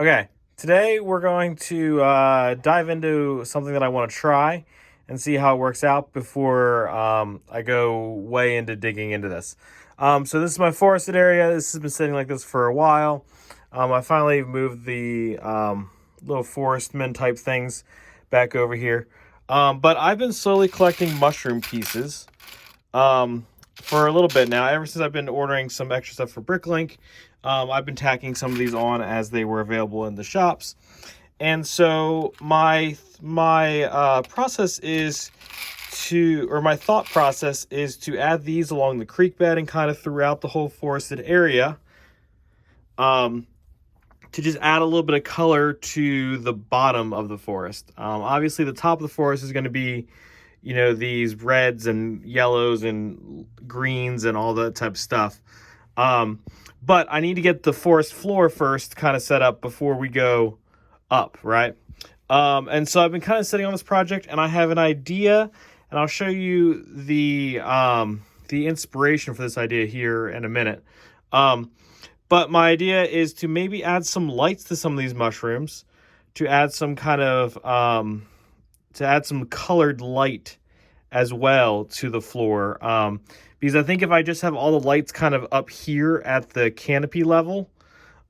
Okay, today we're going to dive into something that I want to try and see how it works out before I go way into digging into this. So this is my forested area. This has been sitting like this for a while. I finally moved the little forestman type things back over here. But I've been slowly collecting mushroom pieces for a little bit now. Ever since I've been ordering some extra stuff for Bricklink, I've been tacking some of these on as they were available in the shops. And so my process is my thought process is to add these along the creek bed and kind of throughout the whole forested area, to just add a little bit of color to the bottom of the forest. Obviously, the top of the forest is going to be, these reds and yellows and greens and all that type of stuff. But I need to get the forest floor first kind of set up before we go up, right? And so I've been kind of sitting on this project, and I have an idea, and I'll show you the inspiration for this idea here in a minute. But my idea is to maybe add some lights to some of these mushrooms, to add some kind of some colored light as well to the floor. Because I think if I just have all the lights kind of up here at the canopy level,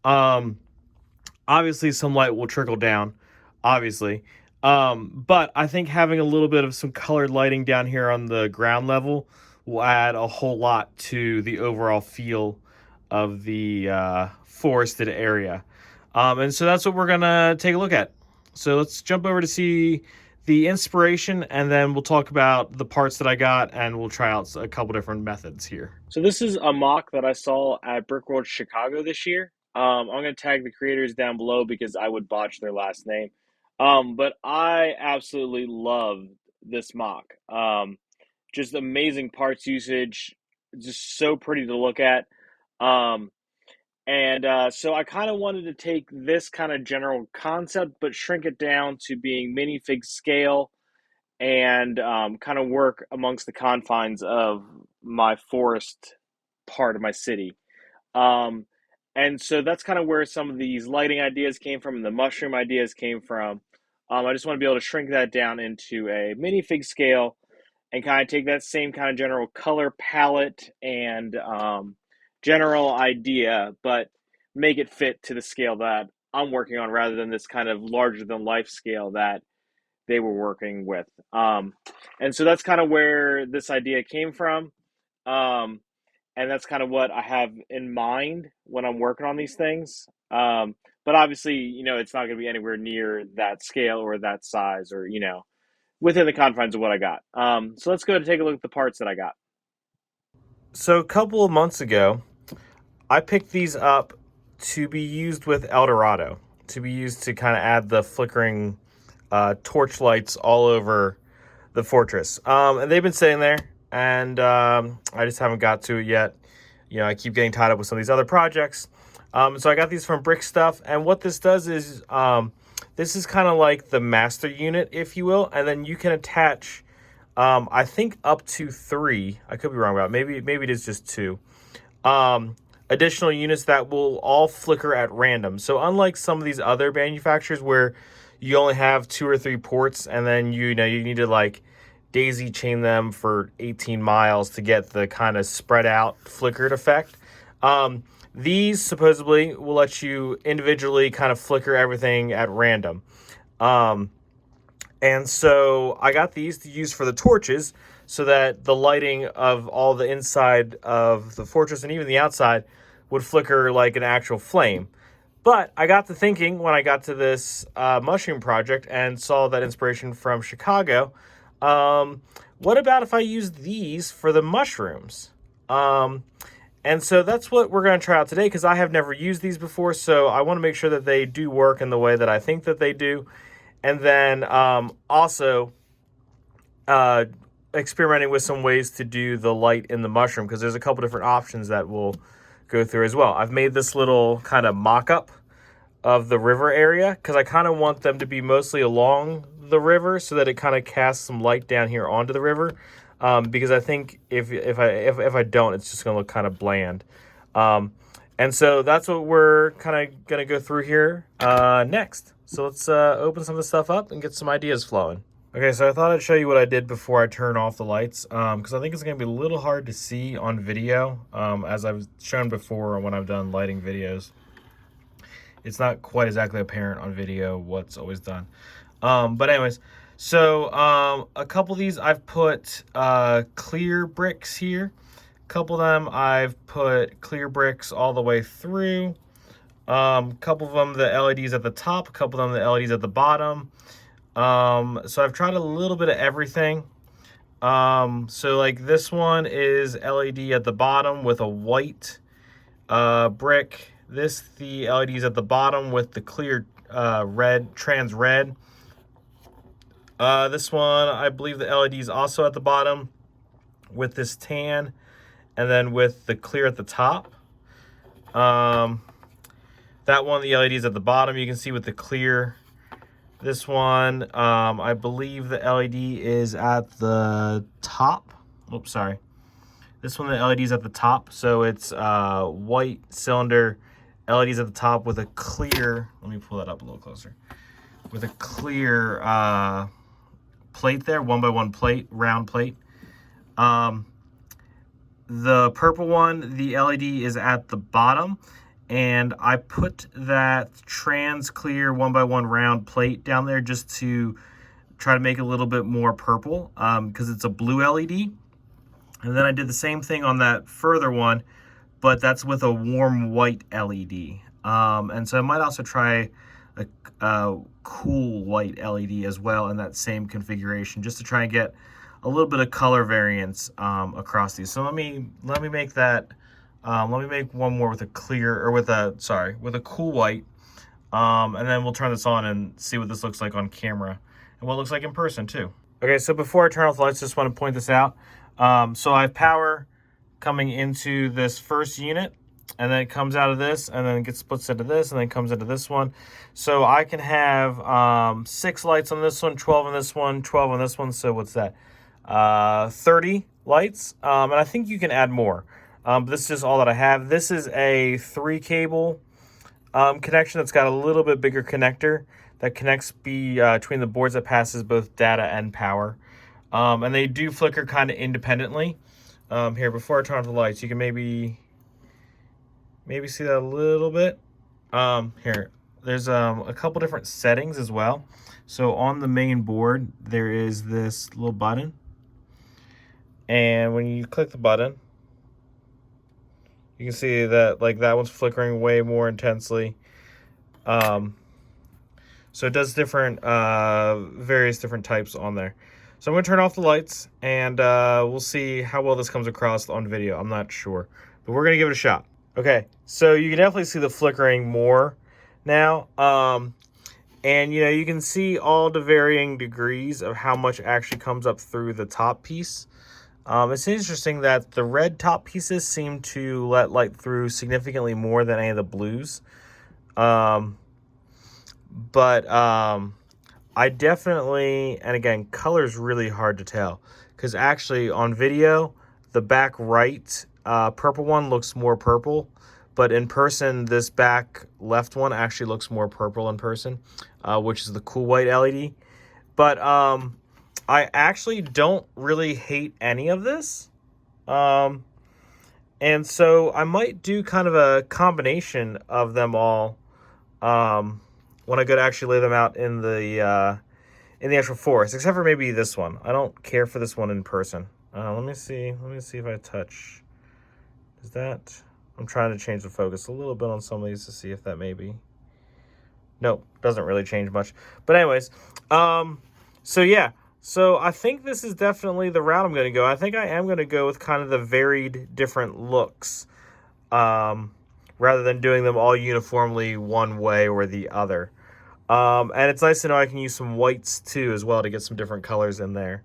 obviously some light will trickle down, obviously. But I think having a little bit of some colored lighting down here on the ground level will add a whole lot to the overall feel of the forested area. And so that's what we're gonna take a look at. So let's jump over to see the inspiration, and then we'll talk about the parts that I got, and we'll try out a couple different methods here. So this is a mock that I saw at Brickworld Chicago this year. I'm gonna tag the creators down below because I would botch their last name. But I absolutely love this mock. Just amazing parts usage, just so pretty to look at. So I kind of wanted to take this kind of general concept, but shrink it down to being minifig scale and kind of work amongst the confines of my forest part of my city. And so that's kind of where some of these lighting ideas came from and the mushroom ideas came from. I just want to be able to shrink that down into a minifig scale and kind of take that same kind of general color palette and general idea, but make it fit to the scale that I'm working on rather than this kind of larger than life scale that they were working with. And so that's kind of where this idea came from. And that's kind of what I have in mind when I'm working on these things. But obviously, it's not going to be anywhere near that scale or that size or, within the confines of what I got. So let's go and take a look at the parts that I got. So a couple of months ago, I picked these up to be used with Eldorado, to be used to kind of add the flickering torch lights all over the fortress. And they've been sitting there, and I just haven't got to it yet. I keep getting tied up with some of these other projects. So I got these from Brickstuff, and what this does is this is kind of like the master unit, if you will, and then you can attach, I think, up to 3. I could be wrong about it. Maybe it is just 2. Additional units that will all flicker at random. So unlike some of these other manufacturers where you only have 2 or 3 ports, and then you need to like daisy chain them for 18 miles to get the kind of spread out flickered effect. These supposedly will let you individually kind of flicker everything at random. And so I got these to use for the torches so that the lighting of all the inside of the fortress and even the outside would flicker like an actual flame. But I got to thinking when I got to this mushroom project and saw that inspiration from Chicago, what about if I use these for the mushrooms? And so that's what we're going to try out today, because I have never used these before, so I want to make sure that they do work in the way that I think that they do. And then also experimenting with some ways to do the light in the mushroom, because there's a couple different options that we'll go through as well. I've made this little kind of mock-up of the river area, because I kind of want them to be mostly along the river so that it kind of casts some light down here onto the river. Because I think if I don't, it's just going to look kind of bland. And so that's what we're kind of going to go through here next. So let's open some of the stuff up and get some ideas flowing. Okay, so I thought I'd show you what I did before I turn off the lights, because I think it's going to be a little hard to see on video, as I've shown before when I've done lighting videos. It's not quite exactly apparent on video what's always done. But anyways, so a couple of these I've put clear bricks here. A couple of them I've put clear bricks all the way through. Couple of them the LEDs at the top, a couple of them the LEDs at the bottom. So I've tried a little bit of everything. So like this one is LED at the bottom with a white brick. The LEDs at the bottom with the clear red, trans red. This one, I believe the LED is also at the bottom with this tan, and then with the clear at the top. That one, the LED is at the bottom, you can see with the clear. This one, I believe the LED is at the top. Oops, sorry. This one, the LED is at the top, so it's white cylinder, LEDs at the top with a clear, let me pull that up a little closer, with a clear plate there, 1x1 plate, round plate. The purple one, the LED is at the bottom, and I put that trans clear 1x1 round plate down there just to try to make it a little bit more purple, because it's a blue LED. And then I did the same thing on that further one, but that's with a warm white LED. And so I might also try a cool white LED as well in that same configuration, just to try and get a little bit of color variance across these. So let me make that. Let me make one more with a clear, or with a cool white, and then we'll turn this on and see what this looks like on camera and what it looks like in person too. Okay, so before I turn off the lights, just want to point this out. So I have power coming into this first unit, and then it comes out of this, and then it gets splits into this, and then comes into this one. So I can have 6 lights on this one, 12 on this one, 12 on this one. So what's that? 30 lights, and I think you can add more. But this is just all that I have. This is a 3 cable connection that's got a little bit bigger connector that connects between the boards that passes both data and power. And they do flicker kind of independently. Here, before I turn off the lights, you can maybe see that a little bit. Here, there's a couple different settings as well. So on the main board, there is this little button. And when you click the button, you can see that like that one's flickering way more intensely. So it does different, various different types on there. So I'm going to turn off the lights, and we'll see how well this comes across on video. I'm not sure, but we're going to give it a shot. Okay, so you can definitely see the flickering more now. And, you know, you can see all the varying degrees of how much actually comes up through the top piece. It's interesting that the red top pieces seem to let light through significantly more than any of the blues. I definitely, and again, color's really hard to tell, because actually on video, the back right purple one looks more purple, but in person, this back left one actually looks more purple in person, which is the cool white LED. But I actually don't really hate any of this. And so I might do kind of a combination of them all when I go to actually lay them out in the actual forest, except for maybe this one. I don't care for this one in person. Let me see if I touch. Is that? I'm trying to change the focus a little bit on some of these to see if that maybe. Nope, doesn't really change much. But anyways, so yeah. So I think this is definitely the route I'm going to go. I think I am going to go with kind of the varied different looks, rather than doing them all uniformly one way or the other. And it's nice to know I can use some whites too as well to get some different colors in there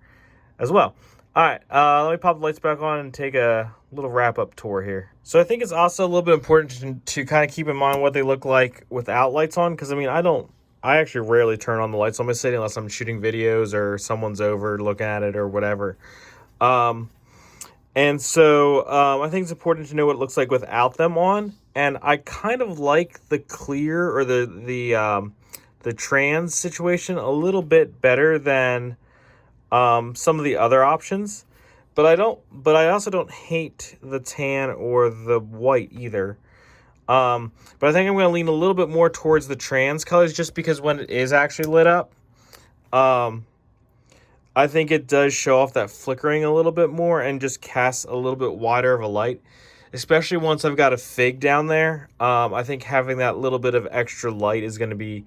as well. All right, let me pop the lights back on and take a little wrap-up tour here. So I think it's also a little bit important to kind of keep in mind what they look like without lights on, because I mean, I actually rarely turn on the lights on my city unless I'm shooting videos or someone's over looking at it or whatever. And And so I think it's important to know what it looks like without them on. And I kind of like the clear or the trans situation a little bit better than some of the other options. But I also don't hate the tan or the white either. But I think I'm going to lean a little bit more towards the trans colors just because when it is actually lit up, I think it does show off that flickering a little bit more and just casts a little bit wider of a light, especially once I've got a fig down there. I think having that little bit of extra light is going to be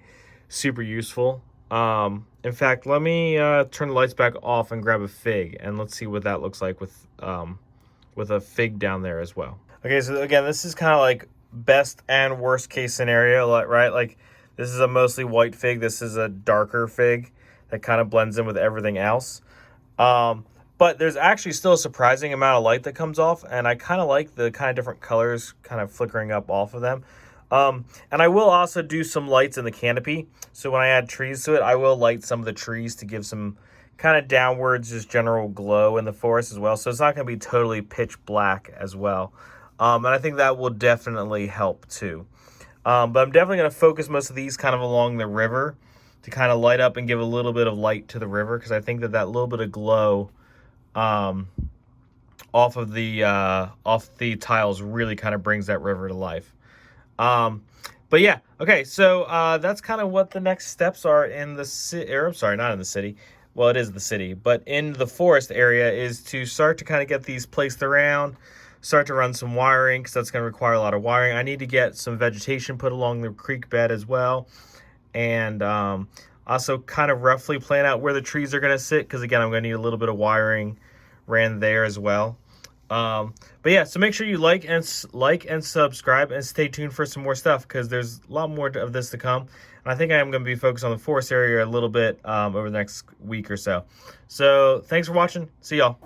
super useful. In fact, let me turn the lights back off and grab a fig, and let's see what that looks like with a fig down there as well. Okay, so again, this is kind of like best and worst case scenario, right? Like this is a mostly white fig. This is a darker fig that kind of blends in with everything else. But there's actually still a surprising amount of light that comes off, and I kind of like the kind of different colors kind of flickering up off of them. And I will also do some lights in the canopy. So when I add trees to it, I will light some of the trees to give some kind of downwards, just general glow in the forest as well. So it's not going to be totally pitch black as well. And I think that will definitely help too. But I'm definitely going to focus most of these kind of along the river to kind of light up and give a little bit of light to the river, because I think that little bit of glow off the tiles really kind of brings that river to life. But yeah, okay, so that's kind of what the next steps are in the city, or I'm sorry, not in the city. Well, it is the city, but in the forest area is to start to kind of get these placed around, start to run some wiring, because that's going to require a lot of wiring. I need to get some vegetation put along the creek bed as well, and also kind of roughly plan out where the trees are going to sit, because again, I'm going to need a little bit of wiring ran there as well. But yeah, so make sure you like and subscribe and stay tuned for some more stuff, because there's a lot more of this to come. And I think I am going to be focused on the forest area a little bit over the next week or so. So thanks for watching. See y'all.